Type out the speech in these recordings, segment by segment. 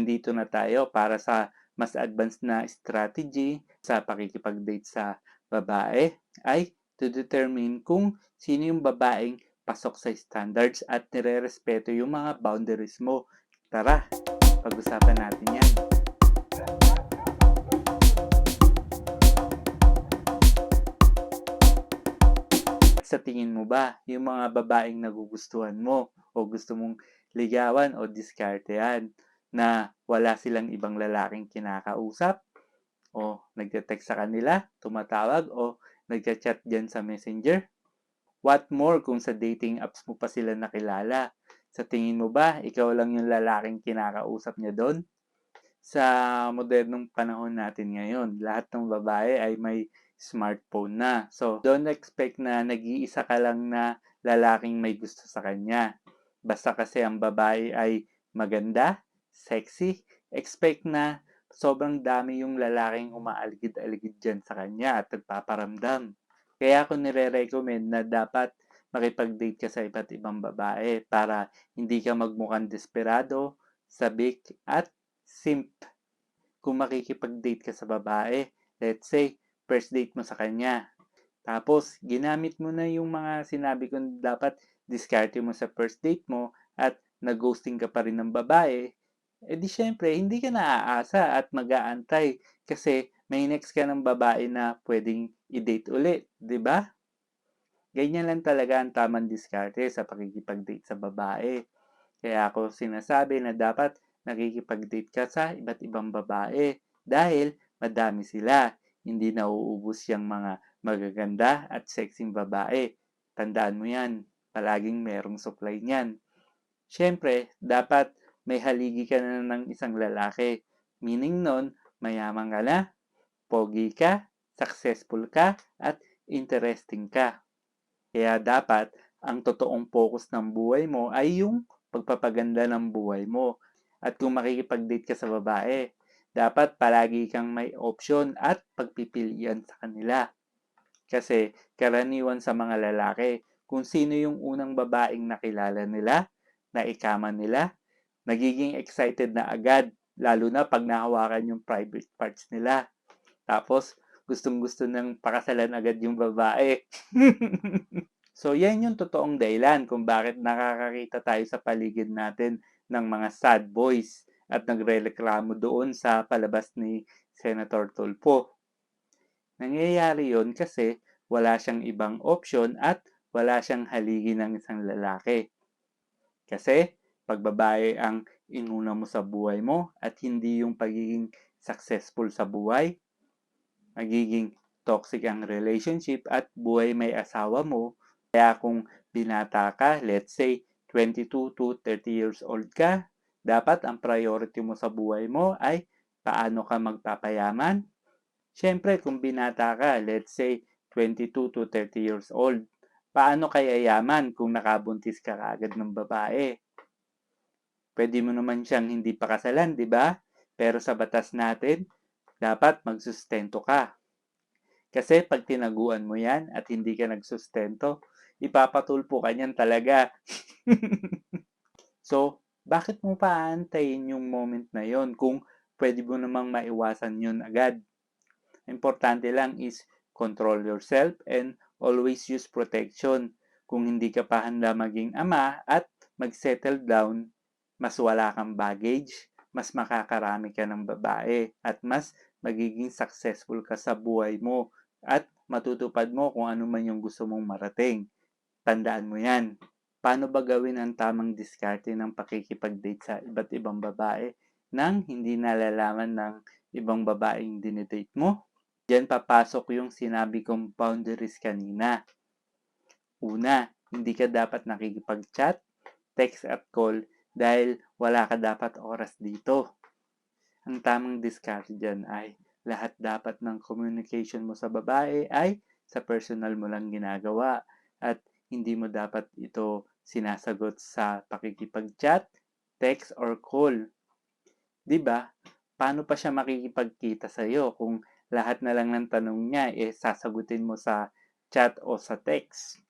nandito na tayo para sa mas advanced na strategy sa pakikipag-date sa babae ay to determine kung sino yung babaeng pasok sa standards at nire-respeto yung mga boundaries mo. Tara, pag-usapan natin yan. Sa tingin mo ba, yung mga babaeng nagugustuhan mo o gusto mong ligawan o diskartehan na wala silang ibang lalaking kinakausap o nagte-text sa kanila, tumatawag o nagchat-chat dyan sa messenger? What more kung sa dating apps mo pa sila nakilala? Sa tingin mo ba, ikaw lang yung lalaking kinakausap niya doon? Sa modernong panahon natin ngayon, lahat ng babae ay may smartphone na. So, don't expect na nag-iisa ka lang na lalaking may gusto sa kanya. Basta kasi ang babae ay maganda, sexy, expect na sobrang dami yung lalaking umaaligid-aligid dyan sa kanya at nagpaparamdam. Kaya ako nire-recommend na dapat makipag-date ka sa iba't ibang babae para hindi ka magmukhang desperado, sabik, at simp. Kung makikipag-date ka sa babae, let's say, first date mo sa kanya. Tapos, ginamit mo na yung mga sinabi kong dapat diskarte mo sa first date mo at nag-ghosting ka pa rin ng babae, di syempre, hindi ka naaasa at mag-aantay kasi may next ka ng babae na pwedeng i-date ulit, di ba? Ganyan lang talaga ang tamang diskarte sa pakikipag-date sa babae. Kaya ako sinasabi na dapat nakikipag-date ka sa iba't ibang babae dahil madami sila. Hindi nauubos yung mga magaganda at sexing babae. Tandaan mo yan. Palaging merong supply niyan. Siyempre, dapat may haligi ka na ng isang lalaki. Meaning nun, mayaman ka na, pogi ka, successful ka, at interesting ka. Kaya dapat, ang totoong focus ng buhay mo ay yung pagpapaganda ng buhay mo. At kung makikipag-date ka sa babae, dapat palagi kang may option at pagpipilian sa kanila. Kasi karaniwan sa mga lalaki, kung sino yung unang babaeng nakilala nila, naikaman nila, nagiging excited na agad, lalo na pag nahawakan yung private parts nila. Tapos, gustong-gusto nang pakasalan agad yung babae. So, yan yung totoong dahilan kung bakit nakakakita tayo sa paligid natin ng mga sad boys at nagrereklamo doon sa palabas ni Senator Tulfo. Nangyayari yon kasi wala siyang ibang option at wala siyang haligi ng isang lalaki. Kasi pag babae ang inuna mo sa buhay mo at hindi yung pagiging successful sa buhay, magiging toxic ang relationship at buhay may asawa mo. Kaya kung binata ka, let's say 22 to 30 years old ka, dapat ang priority mo sa buhay mo ay paano ka magpapayaman. Siyempre, kung binata ka, let's say 22 to 30 years old, paano kaya yaman kung nakabuntis ka agad ng babae? Pwede mo naman siyang hindi pakasalan, di ba? Pero sa batas natin, dapat magsustento ka. Kasi pag tinaguan mo yan at hindi ka nagsustento, ipapatulpo ka niyan talaga. So, bakit mo pa aantayin yung moment na yon kung pwede mo namang maiwasan yun agad? Importante lang is control yourself and always use protection. Kung hindi ka pa handa maging ama at mag-settle down, mas wala kang baggage, mas makakarami ka ng babae, at mas magiging successful ka sa buhay mo at matutupad mo kung ano man yung gusto mong marating. Tandaan mo yan. Paano ba gawin ang tamang diskarte ng pakikipag-date sa iba't ibang babae nang hindi nalalaman ng ibang babaeng dinedate mo? Diyan papasok yung sinabi kong boundaries kanina. Una, hindi ka dapat nakikipag-chat, text at call dahil wala ka dapat oras dito. Ang tamang diskarte dyan ay lahat dapat ng communication mo sa babae ay sa personal mo lang ginagawa at hindi mo dapat ito sinasagot sa pakikipag-chat, text, or call. 'Di ba? Paano pa siya makikipagkita sa iyo kung lahat na lang ng tanong niya sasagutin mo sa chat o sa text?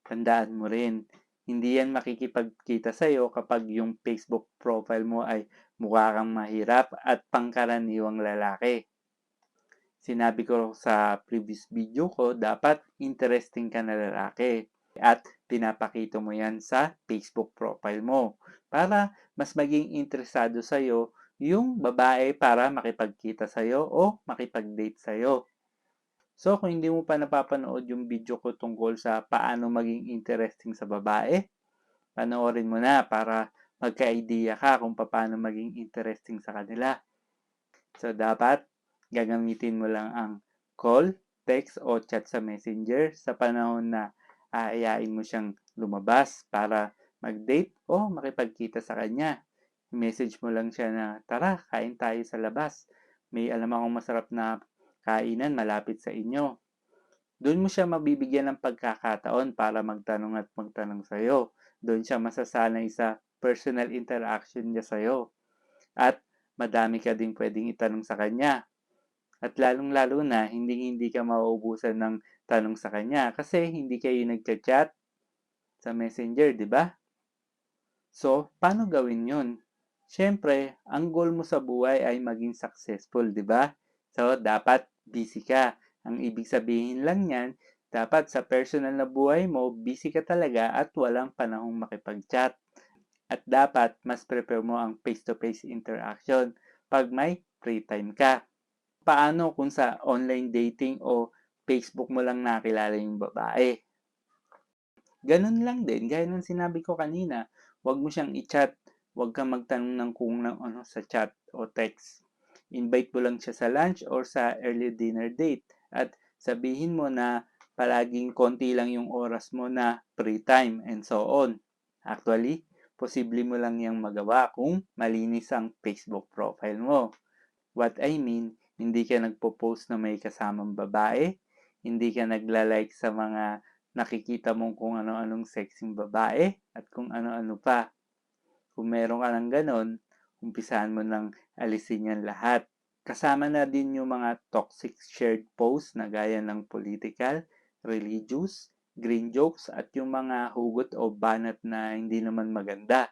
Tandaan mo rin, hindi yan makikipagkita sa iyo kapag yung Facebook profile mo ay mukha kang mahirap at pangkaraniwang lalaki. Sinabi ko sa previous video ko, dapat interesting ka na lalaki at pinapakita mo yan sa Facebook profile mo para mas maging interesado sa'yo yung babae para makipagkita sa'yo o makipag-date sa'yo. So, kung hindi mo pa napapanood yung video ko tungkol sa paano maging interesting sa babae, panoorin mo na para magka-idea ka kung paano maging interesting sa kanila. So, dapat gagamitin mo lang ang call, text, o chat sa messenger sa panahon na aayain mo siyang lumabas para mag-date o makipagkita sa kanya. Message mo lang siya na, tara, kain tayo sa labas. May alam akong masarap na kainan malapit sa inyo. Doon mo siya mabibigyan ng pagkakataon para magtanong at magtanong sa'yo. Doon siya masasanay sa personal interaction niya sa'yo. At madami ka din pwedeng itanong sa kanya. At lalong-lalo na, hindi ka mauubusan ng tanong sa kanya kasi hindi kayo nagchat-chat sa messenger, di ba? So, paano gawin yun? Siyempre, ang goal mo sa buhay ay maging successful, di ba? So, dapat busy ka. Ang ibig sabihin lang yan, dapat sa personal na buhay mo, busy ka talaga at walang panahong makipag-chat. At dapat mas prepare mo ang face-to-face interaction pag may free time ka. Paano kung sa online dating o Facebook mo lang nakilala yung babae? Ganun lang din, gaya ng sinabi ko kanina, huwag mo siyang i-chat, huwag kang magtanong ng kung ano sa chat o text. Invite mo lang siya sa lunch or sa early dinner date at sabihin mo na palaging konti lang yung oras mo na free time and so on. Actually, posible mo lang yung magawa kung malinis ang Facebook profile mo. What I mean, hindi ka nagpo-post na may kasamang babae, hindi ka nagla-like sa mga nakikita mong kung ano-anong sexing babae at kung ano-ano pa. Kung meron ka ng ganon, umpisahan mo nang alisin yan lahat. Kasama na din yung mga toxic shared posts na gaya ng political, religious, green jokes at yung mga hugot o banat na hindi naman maganda.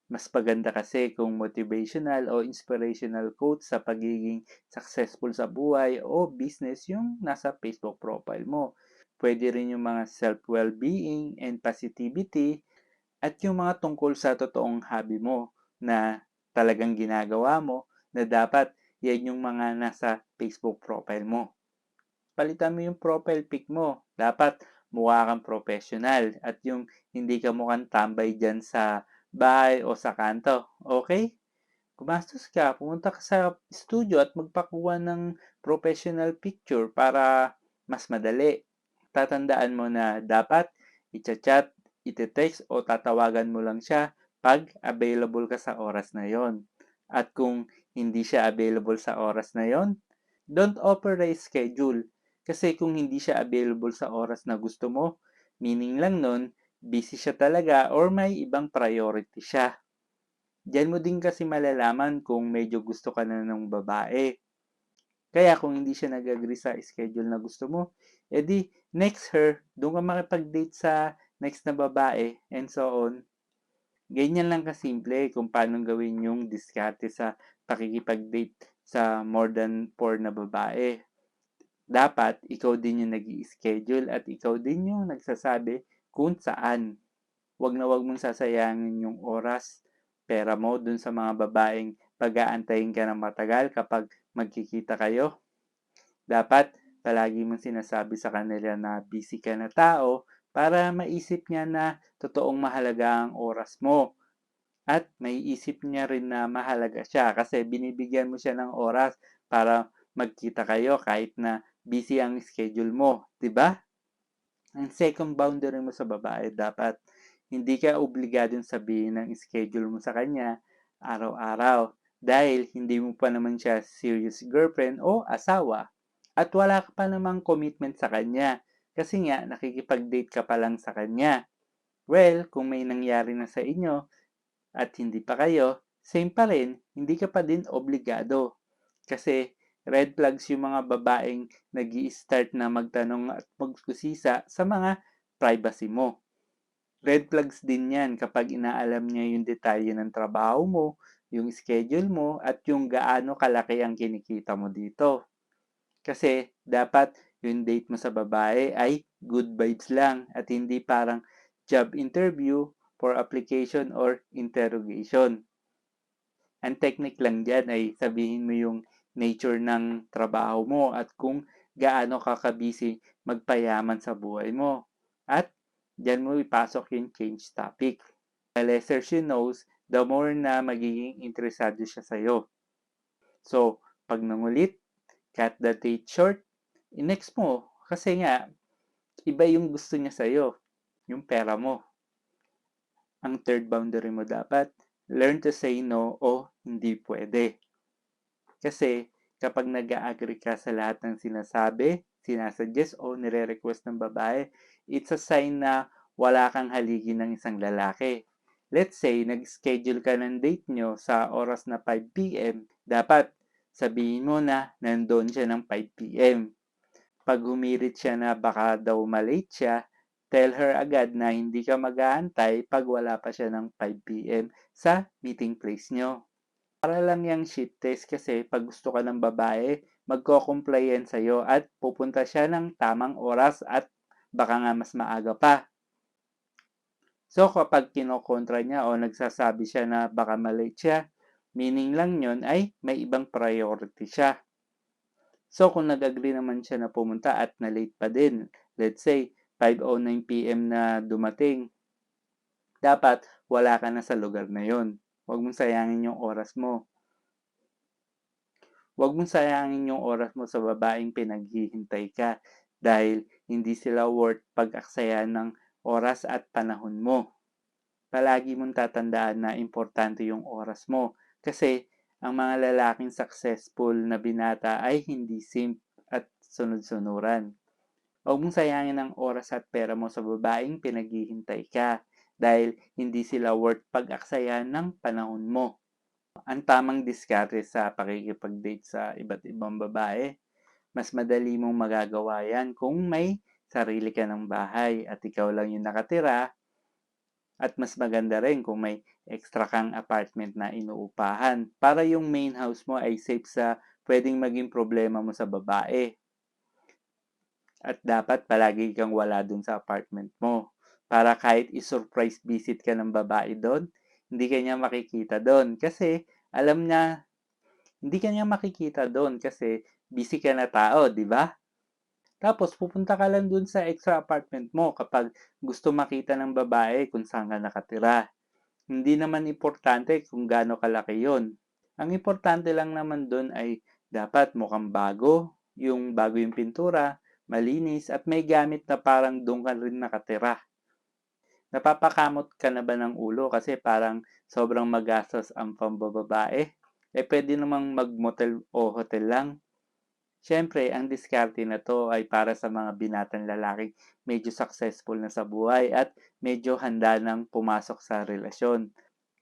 Mas maganda kasi kung motivational o inspirational quotes sa pagiging successful sa buhay o business yung nasa Facebook profile mo. Pwede rin yung mga self-well-being and positivity at yung mga tungkol sa totoong hobby mo na talagang ginagawa mo na dapat yan yung mga nasa Facebook profile mo. Palitan mo yung profile pic mo. Dapat mukha kang professional at yung hindi ka mukhang tambay dyan sa bahay o sa kanto. Okay? Gumastos ka, pumunta ka sa studio at magpakuha ng professional picture para mas madali. Tatandaan mo na dapat i-chat, i-text o tatawagan mo lang siya pag available ka sa oras na yon. At kung hindi siya available sa oras na yon, don't offer a schedule. Kasi kung hindi siya available sa oras na gusto mo, meaning lang nun, busy siya talaga or may ibang priority siya. Diyan mo din kasi malalaman kung medyo gusto ka na ng babae. Kaya kung hindi siya nag-agree sa schedule na gusto mo, edi next her, doon ka makipag-date sa next na babae and so on. Ganyan lang kasimple kung paano gawin yung diskarte sa pakikipag-date sa more than 4 na babae. Dapat ikaw din yung nag-i-schedule at ikaw din yung nagsasabi kung saan. Huwag na huwag mong sasayangin yung oras, pera mo dun sa mga babaeng pag-aantayin ka ng matagal kapag magkikita kayo. Dapat palagi mong sinasabi sa kanila na busy ka na tao para maisip niya na totoong mahalaga ang oras mo. At maiisip niya rin na mahalaga siya kasi binibigyan mo siya ng oras para magkita kayo kahit na busy ang schedule mo, 'di ba? Ang second boundary mo sa babae, dapat hindi ka obligadong sabihin ng schedule mo sa kanya araw-araw dahil hindi mo pa naman siya serious girlfriend o asawa at wala ka pa namang commitment sa kanya kasi nga nakikipag-date ka pa lang sa kanya. Well, kung may nangyari na sa inyo at hindi pa kayo, same pa rin, hindi ka pa din obligado. Kasi red flags yung mga babaeng nag start na magtanong at magkusisa sa mga privacy mo. Red flags din yan kapag inaalam niya yung detalye ng trabaho mo, yung schedule mo at yung gaano kalaki ang kinikita mo dito. Kasi dapat yung date mo sa babae ay good vibes lang at hindi parang job interview for application or interrogation. Ang technique lang dyan ay sabihin mo yung nature ng trabaho mo at kung gaano ka kabisi magpayaman sa buhay mo. At dyan mo ipasok yung change topic. The lesser she knows, the more na magiging interesado siya sa'yo. So, pag nangulit, cut the date short, i-next mo. Kasi nga, iba yung gusto niya sa'yo, yung pera mo. Ang third boundary mo dapat, learn to say no o hindi pwede. Kasi kapag nag-agree ka sa lahat ng sinasabi, sinasuggest o nire-request ng babae, it's a sign na wala kang haligi ng isang lalaki. Let's say, nag-schedule ka ng date nyo sa oras na 5 p.m. Dapat sabihin mo na nandoon siya ng 5 p.m. Pag humirit siya na baka daw malate siya, tell her agad na hindi ka mag-aantay pag wala pa siya ng 5 p.m. sa meeting place nyo. Para lang yung sheet test kasi pag gusto ka ng babae, magko-comply yan sa'yo at pupunta siya ng tamang oras at baka nga mas maaga pa. So kapag kinokontra niya o nagsasabi siya na baka malate siya, meaning lang yun ay may ibang priority siya. So kung nag-agree naman siya na pumunta at na-late pa din, let's say 5:09 p.m. na dumating, dapat wala ka na sa lugar na yon. Huwag mong sayangin yung oras mo. Huwag mong sayangin yung oras mo sa babaeng pinaghihintay ka dahil hindi sila worth pag-aksayan ng oras at panahon mo. Palagi mong tatandaan na importante yung oras mo kasi ang mga lalaking successful na binata ay hindi simp at sunod-sunuran. Huwag mong sayangin ang oras at pera mo sa babaeng pinaghihintay ka dahil hindi sila worth pag-aksayan ng panahon mo. Ang tamang diskarte sa pakikipag-date sa iba't ibang babae, mas madali mong magagawa yan kung may sarili ka ng bahay at ikaw lang yung nakatira. At mas maganda rin kung may extra kang apartment na inuupahan para yung main house mo ay safe sa pwedeng maging problema mo sa babae. At dapat palagi kang wala dun sa apartment mo para kahit i-surprise visit ka ng babae doon, hindi ka niya makikita doon kasi alam niya hindi ka niya makikita doon kasi busy ka na tao, di ba? Tapos pupunta ka lang dun sa extra apartment mo kapag gusto makita ng babae kung saan ka nakatira. Hindi naman importante kung gaano kalaki yon. Ang importante lang naman dun ay dapat mukhang bago, yung bago yung pintura, malinis, at may gamit na parang doon ka rin nakatira. Napapakamot ka na ba ng ulo kasi parang sobrang magastos ang pambababae? Pwede namang mag-motel o hotel lang. Siyempre, ang diskarte na to ay para sa mga binatang lalaking medyo successful na sa buhay at medyo handa nang pumasok sa relasyon.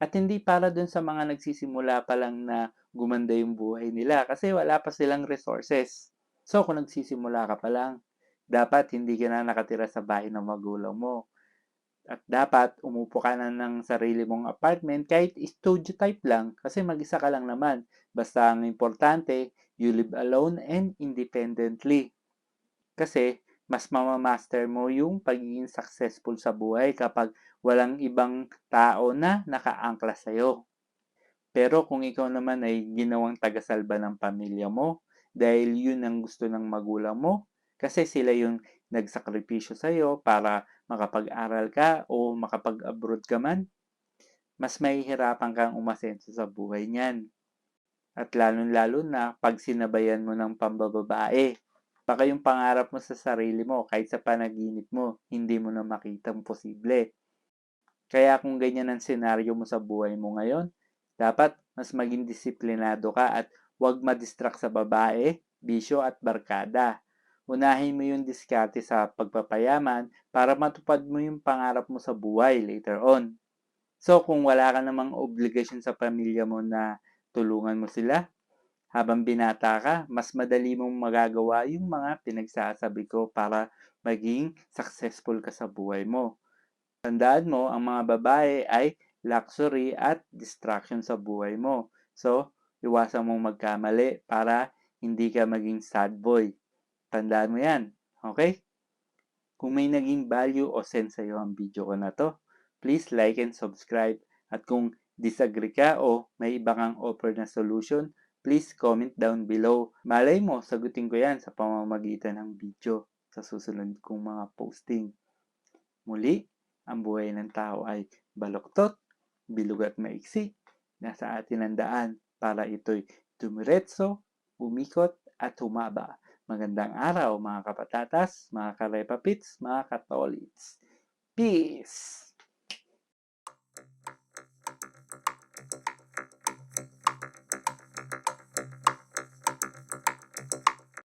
At hindi para dun sa mga nagsisimula pa lang na gumanda yung buhay nila kasi wala pa silang resources. So, kung nagsisimula ka pa lang, dapat hindi ka na nakatira sa bahay ng magulang mo. At dapat umupo ka na ng sarili mong apartment kahit studio type lang kasi mag-isa ka lang naman. Basta ang importante, you live alone and independently. Kasi mas mamamaster mo yung pagiging successful sa buhay kapag walang ibang tao na nakaangkla sa'yo. Pero kung ikaw naman ay ginawang tagasalba ng pamilya mo dahil yun ang gusto ng magulang mo, kasi sila yung nagsakripisyo sa'yo para makapag-aral ka o makapag-abroad ka man, mas mahihirapan kang umasenso sa buhay niyan. At lalong-lalo na pag sinabayan mo ng pambababae. Baka yung pangarap mo sa sarili mo, kahit sa panaginip mo, hindi mo na makitang posible. Kaya kung ganyan ang senaryo mo sa buhay mo ngayon, dapat mas maging disiplinado ka at huwag madistract sa babae, bisyo at barkada. Unahin mo yung diskarte sa pagpapayaman para matupad mo yung pangarap mo sa buhay later on. So kung wala ka namang obligasyon sa pamilya mo na tulungan mo sila, habang binata ka, mas madali mong magagawa yung mga pinagsasabi ko para maging successful ka sa buhay mo. Tandaan mo, ang mga babae ay luxury at distraction sa buhay mo. So, iwasan mong magkamali para hindi ka maging sad boy. Tandaan mo yan. Okay? Kung may naging value o sense sa'yo ang video ko na to, please like and subscribe. At kung disagree ka o may iba kang offer na solution, please comment down below. Malay mo, sagutin ko yan sa pamamagitan ng video sa susunod kong mga posting. Muli, ang buhay ng tao ay baluktot, bilog at maiksi. Nasa atin ang daan para ito'y dumiretso, umikot at humaba. Magandang araw mga kapatatas, mga karepapits, mga katolits. Peace!